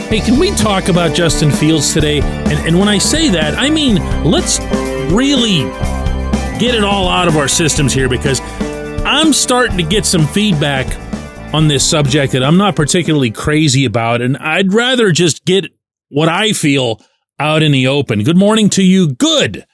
Hey, can we talk about Justin Fields today? And when I say that, I mean, let's really get it all out of our systems here, because I'm starting to get some feedback on this subject that I'm not particularly crazy about, and I'd rather just get what I feel out in the open. Good morning to you. Good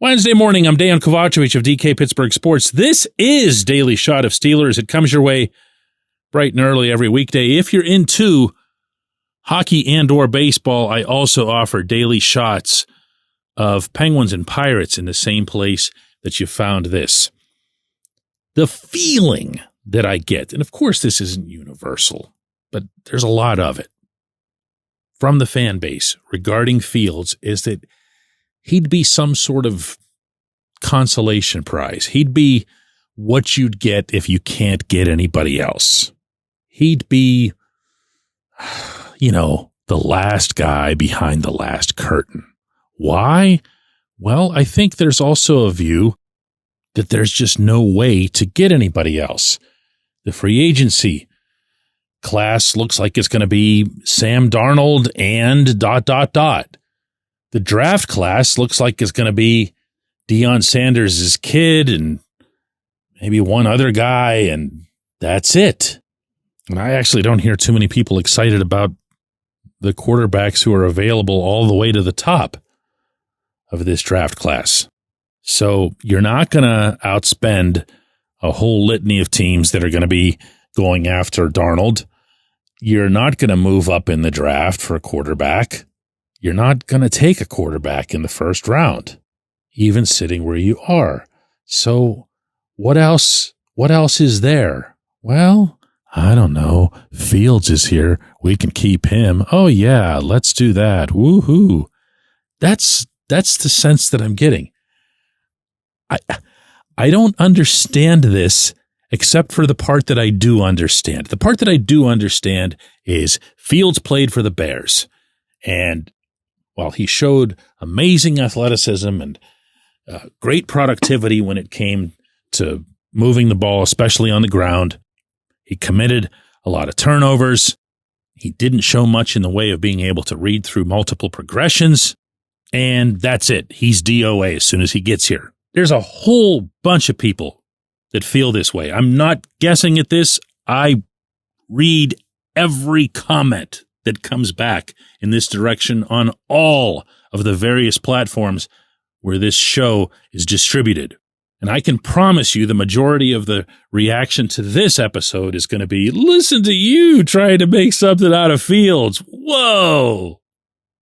Wednesday morning. I'm Dejan Kovacevic of DK Pittsburgh Sports. This is Daily Shot of Steelers. It comes your way bright and early every weekday. If you're into hockey and or baseball, I also offer daily shots of Penguins and Pirates in the same place that you found this. The feeling that I get, and of course this isn't universal, but there's a lot of it from the fan base regarding Fields, is that he'd be some sort of consolation prize. He'd be what you'd get if you can't get anybody else. He'd be, the last guy behind the last curtain. Why? Well, I think there's also a view that there's just no way to get anybody else. The free agency class looks like it's going to be Sam Darnold and ... The draft class looks like it's going to be Deion Sanders' kid and maybe one other guy, and that's it. And I actually don't hear too many people excited about the quarterbacks who are available all the way to the top of this draft class. So you're not going to outspend a whole litany of teams that are going to be going after Darnold. You're not going to move up in the draft for a quarterback. You're not going to take a quarterback in the first round, even sitting where you are. So what else is there? Well, I don't know. Fields is here. We can keep him. Oh yeah, let's do that. Woohoo. That's the sense that I'm getting. I don't understand this except for the part that I do understand. The part that I do understand is Fields played for the Bears. And while he showed amazing athleticism and great productivity when it came to moving the ball, especially on the ground, he committed a lot of turnovers. He didn't show much in the way of being able to read through multiple progressions. And that's it. He's DOA as soon as he gets here. There's a whole bunch of people that feel this way. I'm not guessing at this. I read every comment that comes back in this direction on all of the various platforms where this show is distributed. And I can promise you the majority of the reaction to this episode is going to be, listen to you trying to make something out of Fields. Whoa!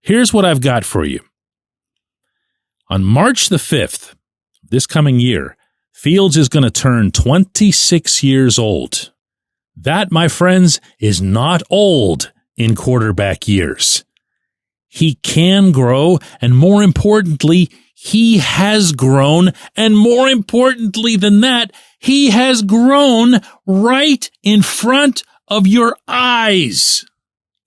Here's what I've got for you. On March the 5th, this coming year, Fields is going to turn 26 years old. That, my friends, is not old in quarterback years. He can grow, and more importantly, he has grown, and more importantly than that, he has grown right in front of your eyes.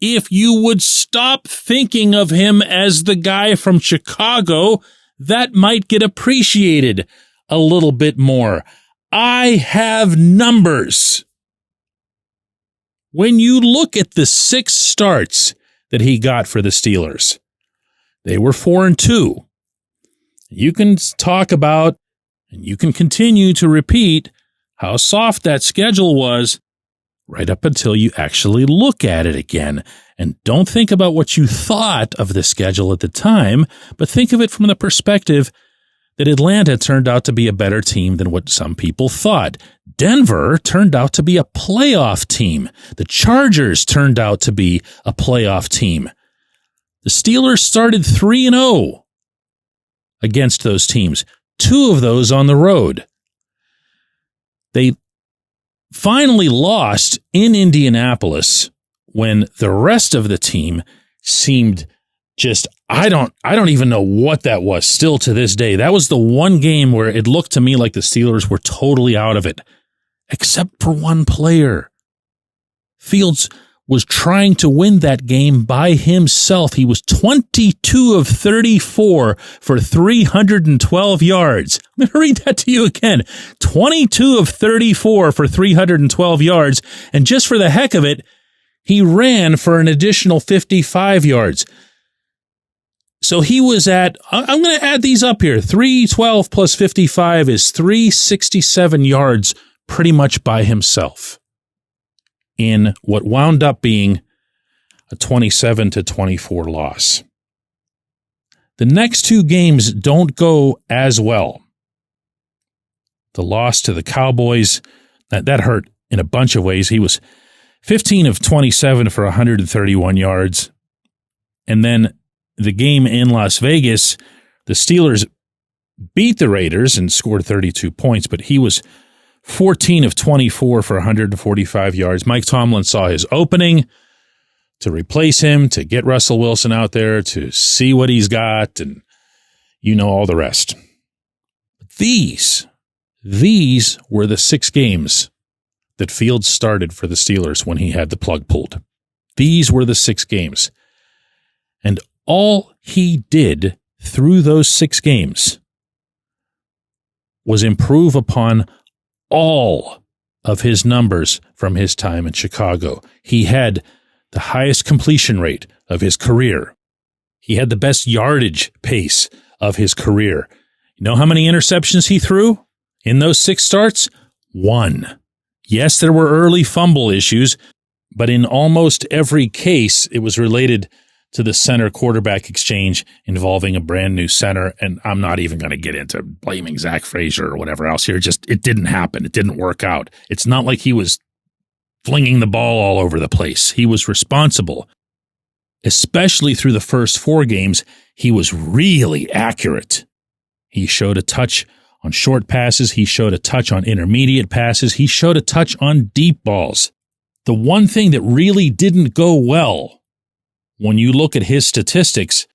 If you would stop thinking of him as the guy from Chicago, that might get appreciated a little bit more. I have numbers. When you look at the 6 starts that he got for the Steelers, they were 4-2. You can talk about, and you can continue to repeat how soft that schedule was right up until you actually look at it again. And don't think about what you thought of the schedule at the time, but think of it from the perspective that Atlanta turned out to be a better team than what some people thought. Denver turned out to be a playoff team. The Chargers turned out to be a playoff team. The Steelers started 3-0 against those teams, 2 of those on the road. They finally lost in Indianapolis when the rest of the team seemed just, I don't even know what that was still to this day. That was the one game where it looked to me like the Steelers were totally out of it, except for one player. Fields was trying to win that game by himself. He was 22 of 34 for 312 yards. I'm going to read that to you again. 22 of 34 for 312 yards. And just for the heck of it, He ran for an additional 55 yards. So he was at, I'm going to add these up here, 312 plus 55 is 367 yards pretty much by himself in what wound up being a 27-24 loss. The next two games don't go as well. The loss to the Cowboys, that hurt in a bunch of ways. He was 15 of 27 for 131 yards. And then the game in Las Vegas, the Steelers beat the Raiders and scored 32 points, but he was 14 of 24 for 145 yards. Mike Tomlin saw his opening to replace him, to get Russell Wilson out there, to see what he's got, and you know all the rest. These were the 6 games that Fields started for the Steelers when he had the plug pulled. These were the 6 games. And all he did through those 6 games was improve upon all of his numbers from his time in Chicago. He had the highest completion rate of his career. He had the best yardage pace of his career. You know how many interceptions he threw in those 6 starts? 1. Yes, there were early fumble issues, but in almost every case, it was related to the center quarterback exchange involving a brand new center. And I'm not even going to get into blaming Zach Frazier or whatever else here. Just, it didn't happen. It didn't work out. It's not like he was flinging the ball all over the place. He was responsible. Especially through the first 4 games, he was really accurate. He showed a touch on short passes. He showed a touch on intermediate passes. He showed a touch on deep balls. The one thing that really didn't go well when you look at his statistics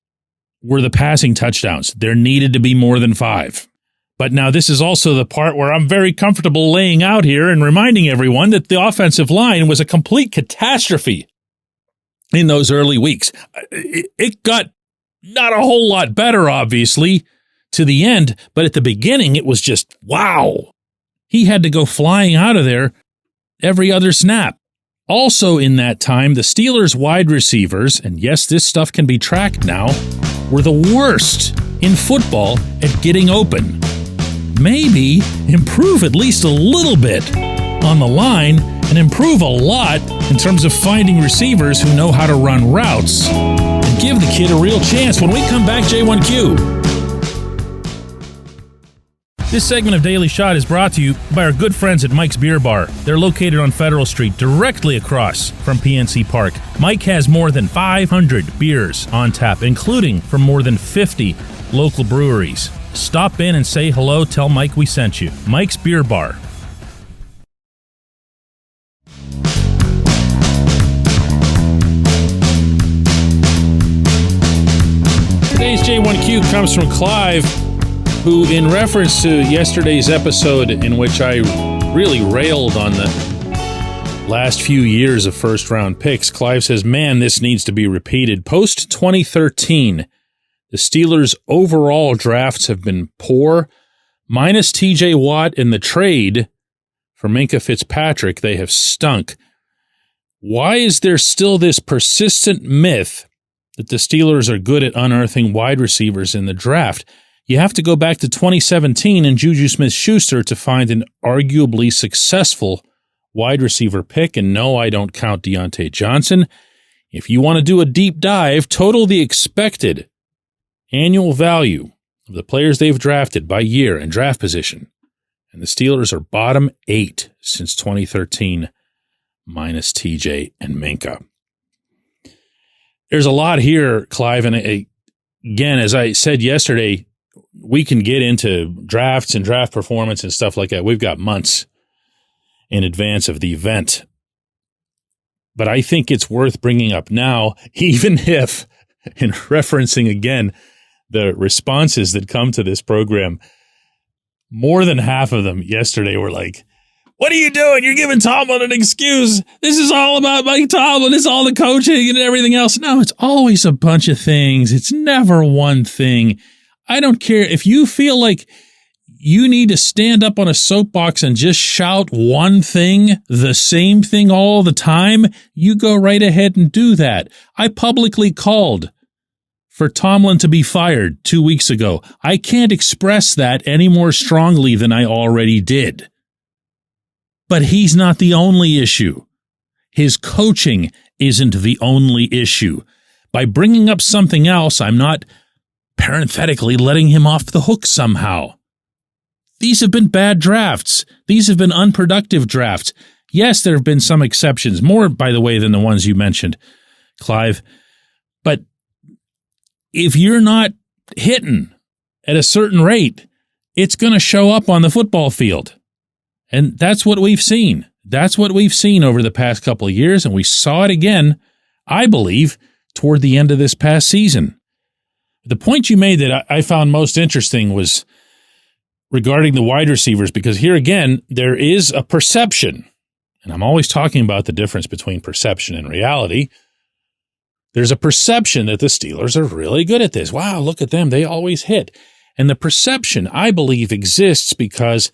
were the passing touchdowns. There needed to be more than 5. But now this is also the part where I'm very comfortable laying out here and reminding everyone that the offensive line was a complete catastrophe in those early weeks. It got not a whole lot better, obviously, to the end, but at the beginning, it was just, wow. He had to go flying out of there every other snap. Also in that time, the Steelers' wide receivers, and yes, this stuff can be tracked now, were the worst in football at getting open. Maybe improve at least a little bit on the line and improve a lot in terms of finding receivers who know how to run routes and give the kid a real chance. When we come back, J1Q. This segment of Daily Shot is brought to you by our good friends at Mike's Beer Bar. They're located on Federal Street, directly across from PNC Park. Mike has more than 500 beers on tap, including from more than 50 local breweries. Stop in and say hello. Tell Mike we sent you. Mike's Beer Bar. Today's J1Q comes from Clive, who, in reference to yesterday's episode in which I really railed on the last few years of first-round picks, Clive says, man, this needs to be repeated. Post-2013, the Steelers' overall drafts have been poor. Minus T.J. Watt in the trade for Minkah Fitzpatrick, they have stunk. Why is there still this persistent myth that the Steelers are good at unearthing wide receivers in the draft? You have to go back to 2017 and Juju Smith-Schuster to find an arguably successful wide receiver pick. And no, I don't count Deontay Johnson. If you want to do a deep dive, total the expected annual value of the players they've drafted by year and draft position. And the Steelers are bottom 8 since 2013, minus TJ and Minkah. There's a lot here, Clive. And again, as I said yesterday, we can get into drafts and draft performance and stuff like that. We've got months in advance of the event. But I think it's worth bringing up now, even if, in referencing again the responses that come to this program, more than half of them yesterday were like, what are you doing? You're giving Tomlin an excuse. This is all about Mike Tomlin. It's all the coaching and everything else. No, it's always a bunch of things. It's never one thing. I don't care if you feel like you need to stand up on a soapbox and just shout one thing, the same thing all the time, you go right ahead and do that. I publicly called for Tomlin to be fired 2 weeks ago. I can't express that any more strongly than I already did. But he's not the only issue. His coaching isn't the only issue. By bringing up something else, I'm not parenthetically letting him off the hook somehow. These have been bad drafts. These have been unproductive drafts. Yes, there have been some exceptions, more, by the way, than the ones you mentioned, Clive. But if you're not hitting at a certain rate, it's going to show up on the football field. And that's what we've seen. That's what we've seen over the past couple of years, and we saw it again, I believe, toward the end of this past season. The point you made that I found most interesting was regarding the wide receivers, because here again, there is a perception, and I'm always talking about the difference between perception and reality. There's a perception that the Steelers are really good at this. Wow, look at them. They always hit. And the perception, I believe, exists because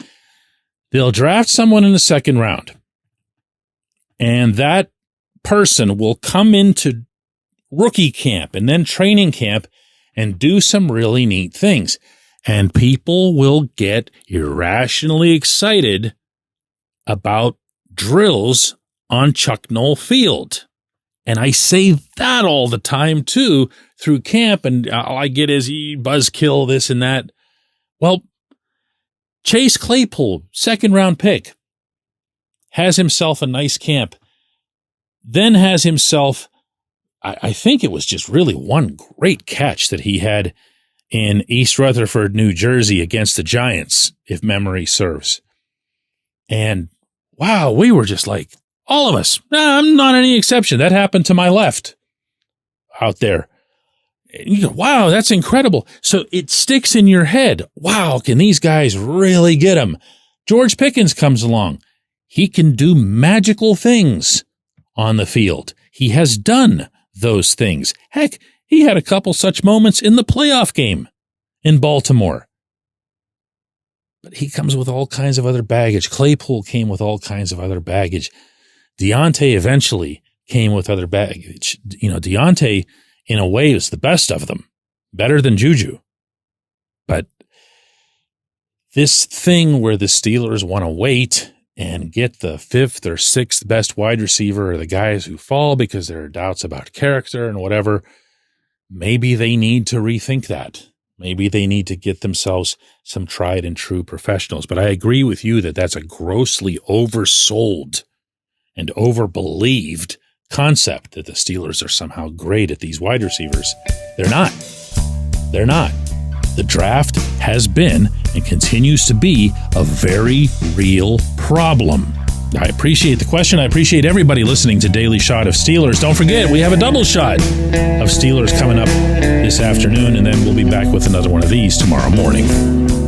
they'll draft someone in the second round, and that person will come into rookie camp and then training camp and do some really neat things. And people will get irrationally excited about drills on Chuck Noll Field. And I say that all the time, too, through camp, and all I get is buzzkill, this and that. Well, Chase Claypool, second-round pick, has himself a nice camp, then has himself, I think it was just really one great catch that he had in East Rutherford, New Jersey against the Giants, if memory serves. And wow, we were just like, all of us, I'm not any exception. That happened to my left out there. And you go, wow, that's incredible. So it sticks in your head. Wow, can these guys really get him? George Pickens comes along. He can do magical things on the field. He has done those things. Heck, he had a couple such moments in the playoff game in Baltimore. But he comes with all kinds of other baggage. Claypool came with all kinds of other baggage. Deontay eventually came with other baggage. You know, Deontay, in a way, is the best of them. Better than Juju. But this thing where the Steelers want to wait and get the fifth or sixth best wide receiver, or the guys who fall because there are doubts about character and whatever, maybe they need to rethink that. Maybe they need to get themselves some tried and true professionals. But I agree with you that that's a grossly oversold and overbelieved concept that the Steelers are somehow great at these wide receivers. They're not. They're not. The draft has been and continues to be a very real problem. I appreciate the question. I appreciate everybody listening to Daily Shot of Steelers. Don't forget, we have a double shot of Steelers coming up this afternoon, and then we'll be back with another one of these tomorrow morning.